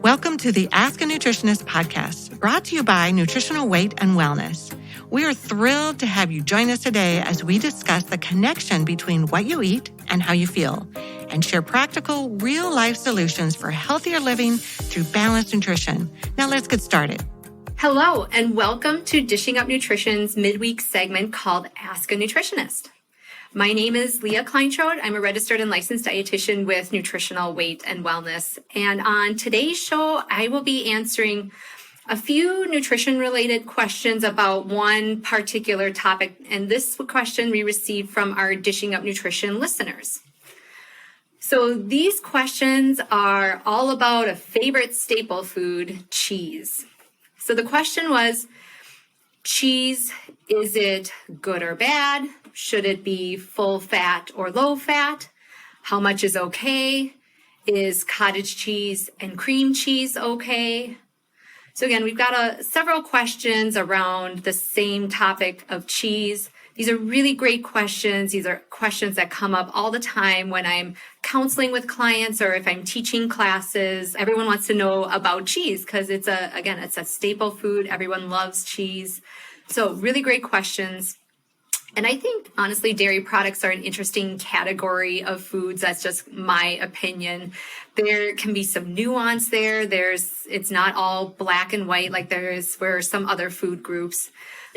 Welcome to the Ask a Nutritionist podcast, brought to you by Nutritional Weight and Wellness. We are thrilled to have you join us today as we discuss the connection between what you eat and how you feel, and share practical, real-life solutions for healthier living through balanced nutrition. Now let's get started. Hello, and welcome to Dishing Up Nutrition's midweek segment called Ask a Nutritionist. My name is Leah. I'm a registered and licensed dietitian with Nutritional Weight and Wellness. And on today's show, I will be answering a few nutrition-related questions about one particular topic. And this question we received from our Dishing Up Nutrition listeners. So these questions are all about a favorite staple food, cheese. So the question was, cheese, is it good or bad? Should it be full fat or low fat? How much is okay? Is cottage cheese and cream cheese okay? So again, we've got several questions around the same topic of cheese. These are really great questions. These are questions that come up all the time when I'm counseling with clients or if I'm teaching classes. Everyone wants to know about cheese because it's a staple food. Everyone loves cheese. So really great questions. And I think, honestly, dairy products are an interesting category of foods. That's just my opinion. There can be some nuance there. It's not all black and white like there is for some other food groups.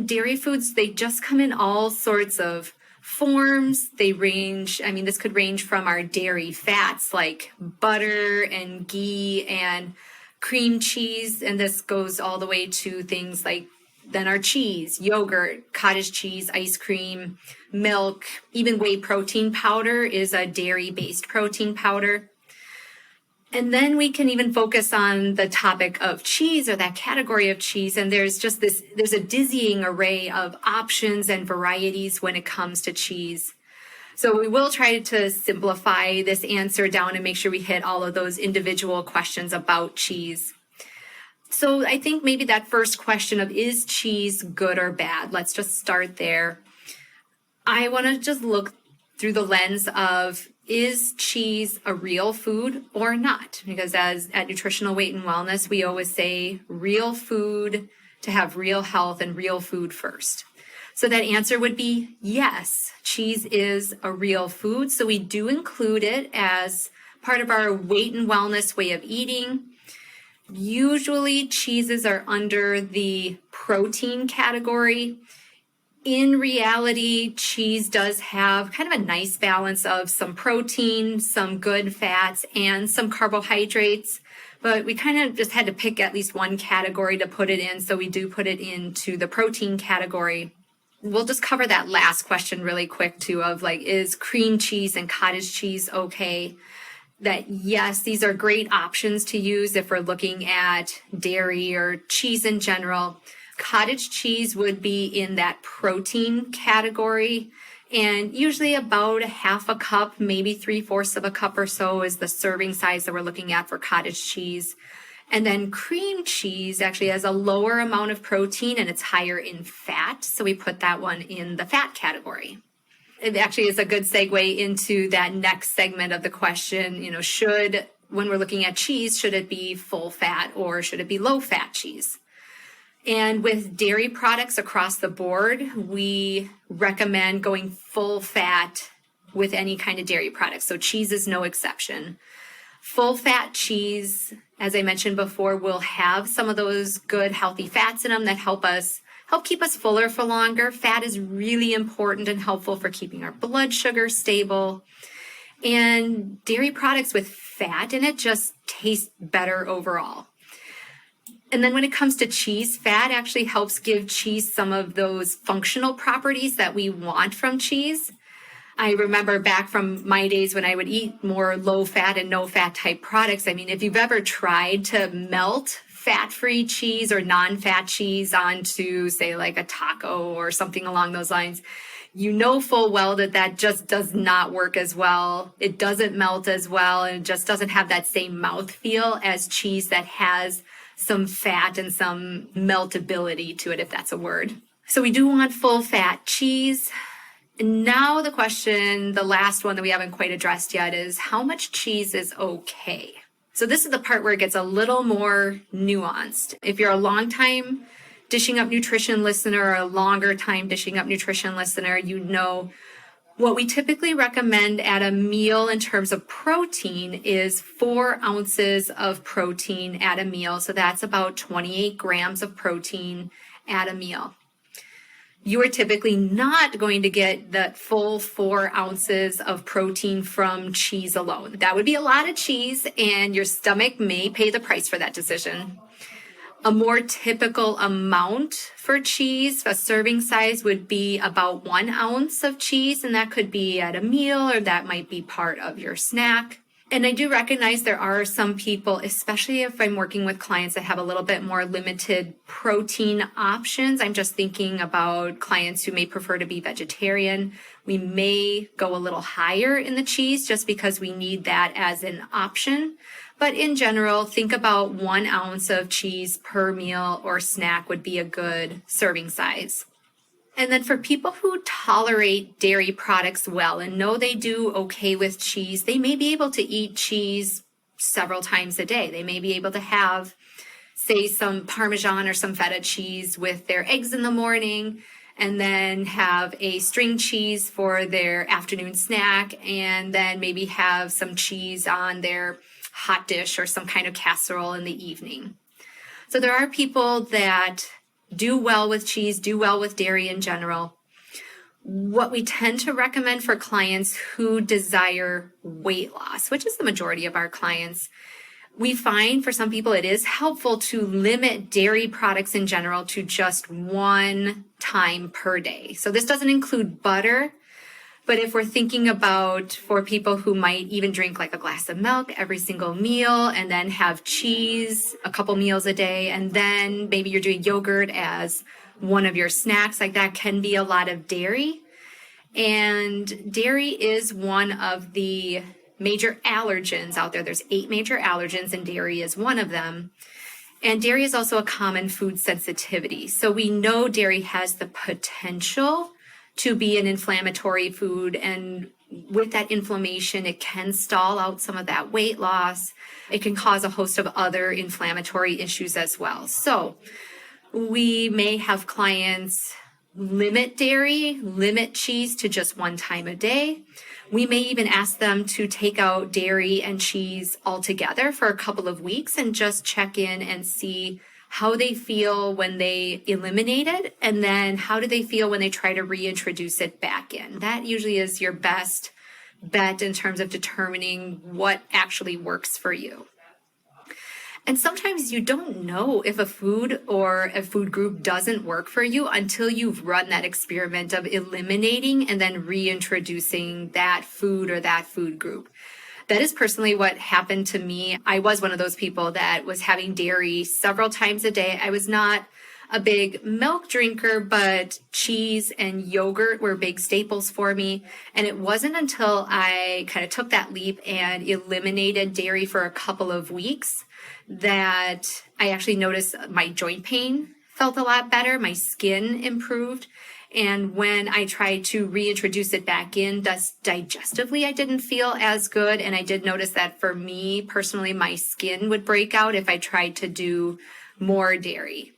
Dairy foods, they just come in all sorts of forms. They range, this could range from our dairy fats like butter and ghee and cream cheese. And this goes all the way to things like then our cheese, yogurt, cottage cheese, ice cream, milk, even whey protein powder is a dairy-based protein powder. And then we can even focus on the topic of cheese or that category of cheese. And there's a dizzying array of options and varieties when it comes to cheese. So we will try to simplify this answer down and make sure we hit all of those individual questions about cheese. So I think maybe that first question of, is cheese good or bad? Let's just start there. I want to just look through the lens of, is cheese a real food or not? Because at Nutritional Weight and Wellness, we always say real food to have real health and real food first. So that answer would be yes, cheese is a real food. So we do include it as part of our weight and wellness way of eating. Usually cheeses are under the protein category. In reality, cheese does have kind of a nice balance of some protein, some good fats, and some carbohydrates. But we kind of just had to pick at least one category to put it in, so we do put it into the protein category. We'll just cover that last question really quick too of is cream cheese and cottage cheese okay? That yes, these are great options to use if we're looking at dairy or cheese in general. Cottage cheese would be in that protein category, and usually about a half a cup, maybe 3/4 of a cup or so is the serving size that we're looking at for cottage cheese. And then cream cheese actually has a lower amount of protein and it's higher in fat, so we put that one in the fat category. It actually is a good segue into that next segment of the question, when we're looking at cheese, should it be full fat or should it be low fat cheese? And with dairy products across the board, we recommend going full fat with any kind of dairy product. So cheese is no exception. Full fat cheese, as I mentioned before, will have some of those good healthy fats in them that help keep us fuller for longer. Fat is really important and helpful for keeping our blood sugar stable. And dairy products with fat in it just taste better overall. And then when it comes to cheese, fat actually helps give cheese some of those functional properties that we want from cheese. I remember back from my days when I would eat more low fat and no fat type products. If you've ever tried to melt fat-free cheese or non-fat cheese onto, say, like a taco or something along those lines, you know full well that just does not work as well. It doesn't melt as well, and it just doesn't have that same mouthfeel as cheese that has some fat and some meltability to it, if that's a word. So we do want full fat cheese. And now the question, the last one that we haven't quite addressed yet, is how much cheese is okay? So this is the part where it gets a little more nuanced. If you're a long-time Dishing Up Nutrition listener or a longer time Dishing Up Nutrition listener, you know what we typically recommend at a meal in terms of protein is 4 ounces of protein at a meal. So that's about 28 grams of protein at a meal. You are typically not going to get the full 4 ounces of protein from cheese alone. That would be a lot of cheese, and your stomach may pay the price for that decision. A more typical amount for cheese, a serving size, would be about 1 ounce of cheese, and that could be at a meal or that might be part of your snack. And I do recognize there are some people, especially if I'm working with clients that have a little bit more limited protein options. I'm just thinking about clients who may prefer to be vegetarian. We may go a little higher in the cheese just because we need that as an option. But in general, think about 1 ounce of cheese per meal or snack would be a good serving size. And then for people who tolerate dairy products well and know they do okay with cheese, they may be able to eat cheese several times a day. They may be able to have, say, some Parmesan or some feta cheese with their eggs in the morning, and then have a string cheese for their afternoon snack, and then maybe have some cheese on their hot dish or some kind of casserole in the evening. So there are people that do well with cheese, do well with dairy in general. What we tend to recommend for clients who desire weight loss, which is the majority of our clients, we find for some people it is helpful to limit dairy products in general to just 1 time per day. So this doesn't include butter, but if we're thinking about for people who might even drink like a glass of milk every single meal and then have cheese a couple meals a day, and then maybe you're doing yogurt as one of your snacks, like that can be a lot of dairy. And dairy is one of the major allergens out there. There's 8 major allergens and dairy is one of them. And dairy is also a common food sensitivity. So we know dairy has the potential to be an inflammatory food, and with that inflammation, it can stall out some of that weight loss. It can cause a host of other inflammatory issues as well. So we may have clients limit dairy, limit cheese to just 1 time a day. We may even ask them to take out dairy and cheese altogether for a couple of weeks and just check in and see how they feel when they eliminate it, and then how do they feel when they try to reintroduce it back in. That usually is your best bet in terms of determining what actually works for you. And sometimes you don't know if a food or a food group doesn't work for you until you've run that experiment of eliminating and then reintroducing that food or that food group. That is personally what happened to me. I was one of those people that was having dairy several times a day. I was not a big milk drinker, but cheese and yogurt were big staples for me. And it wasn't until I kind of took that leap and eliminated dairy for a couple of weeks that I actually noticed my joint pain felt a lot better. My skin improved. And when I tried to reintroduce it back in, digestively, I didn't feel as good. And I did notice that for me personally, my skin would break out if I tried to do more dairy.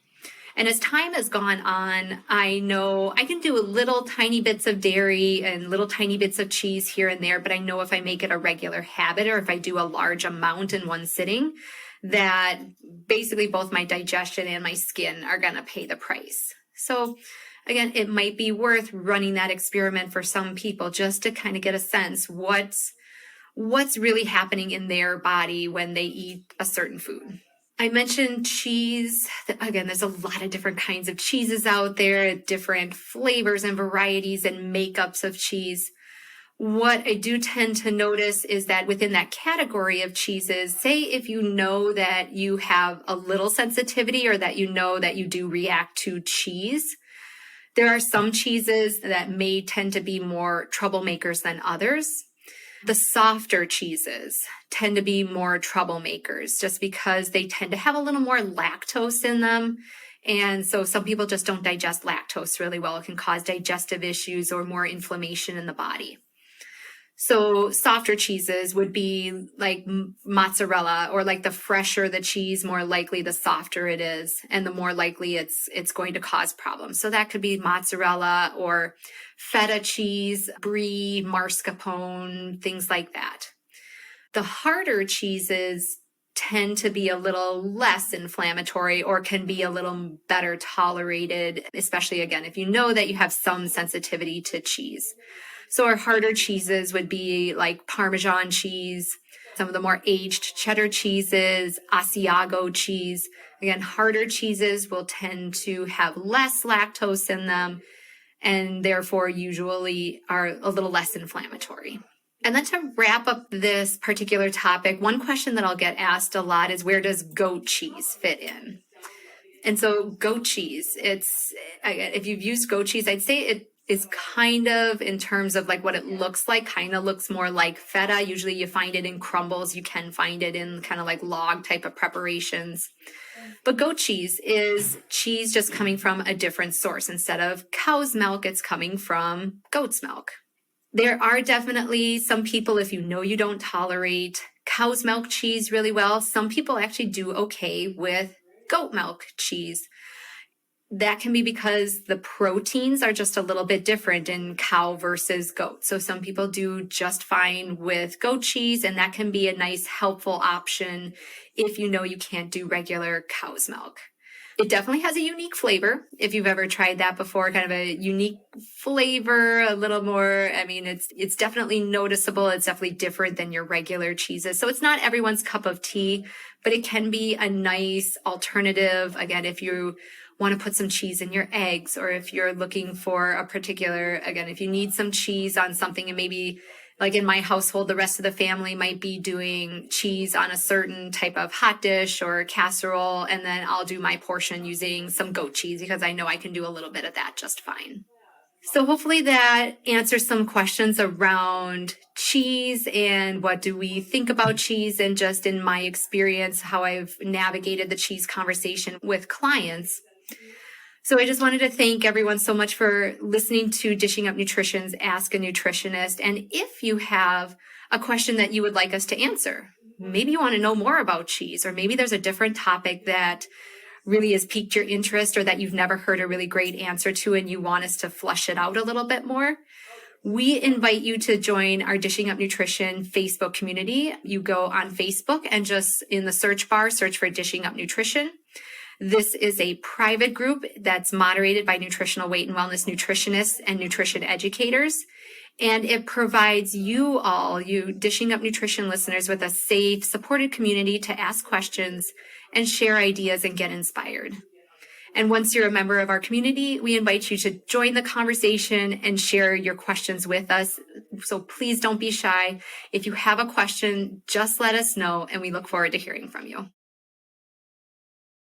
And as time has gone on, I know I can do little tiny bits of dairy and little tiny bits of cheese here and there, but I know if I make it a regular habit or if I do a large amount in one sitting, that basically both my digestion and my skin are going to pay the price. So again, it might be worth running that experiment for some people just to kind of get a sense what's really happening in their body when they eat a certain food. I mentioned cheese. Again, there's a lot of different kinds of cheeses out there, different flavors and varieties and makeups of cheese. What I do tend to notice is that within that category of cheeses, say if you know that you have a little sensitivity or that you know that you do react to cheese, there are some cheeses that may tend to be more troublemakers than others. The softer cheeses tend to be more troublemakers just because they tend to have a little more lactose in them. And so some people just don't digest lactose really well. It can cause digestive issues or more inflammation in the body. So softer cheeses would be like mozzarella, or like the fresher the cheese, more likely the softer it is, and the more likely it's going to cause problems. So that could be mozzarella or feta cheese, brie, mascarpone, things like that. The harder cheeses tend to be a little less inflammatory or can be a little better tolerated, especially again, if you know that you have some sensitivity to cheese. So our harder cheeses would be like Parmesan cheese, some of the more aged cheddar cheeses, Asiago cheese. Again, harder cheeses will tend to have less lactose in them and therefore usually are a little less inflammatory. And then to wrap up this particular topic, one question that I'll get asked a lot is, where does goat cheese fit in? And so goat cheese, if you've used goat cheese, I'd say it is kind of, in terms of like what it looks like, kind of looks more like feta. Usually you find it in crumbles. You can find it in kind of like log type of preparations. But goat cheese is cheese just coming from a different source. Instead of cow's milk, it's coming from goat's milk. There are definitely some people, if you know you don't tolerate cow's milk cheese really well, some people actually do okay with goat milk cheese. That can be because the proteins are just a little bit different in cow versus goat. So some people do just fine with goat cheese, and that can be a nice, helpful option if you know you can't do regular cow's milk. It definitely has a unique flavor. If you've ever tried that before, kind of a unique flavor, a little more, it's definitely noticeable. It's definitely different than your regular cheeses. So it's not everyone's cup of tea, but it can be a nice alternative. Again, if you want to put some cheese in your eggs, or if you're looking for a particular, again, if you need some cheese on something, and maybe like in my household, the rest of the family might be doing cheese on a certain type of hot dish or casserole, and then I'll do my portion using some goat cheese because I know I can do a little bit of that just fine. So hopefully that answers some questions around cheese and what do we think about cheese, and just in my experience, how I've navigated the cheese conversation with clients. So I just wanted to thank everyone so much for listening to Dishing Up Nutrition's Ask a Nutritionist. And if you have a question that you would like us to answer, maybe you want to know more about cheese, or maybe there's a different topic that really has piqued your interest, or that you've never heard a really great answer to and you want us to flesh it out a little bit more, we invite you to join our Dishing Up Nutrition Facebook community. You go on Facebook and just in the search bar, search for Dishing Up Nutrition. This is a private group that's moderated by nutritional weight and wellness nutritionists and nutrition educators. And it provides you all, you Dishing Up Nutrition listeners, with a safe, supported community to ask questions and share ideas and get inspired. And once you're a member of our community, we invite you to join the conversation and share your questions with us. So please don't be shy. If you have a question, just let us know, and we look forward to hearing from you.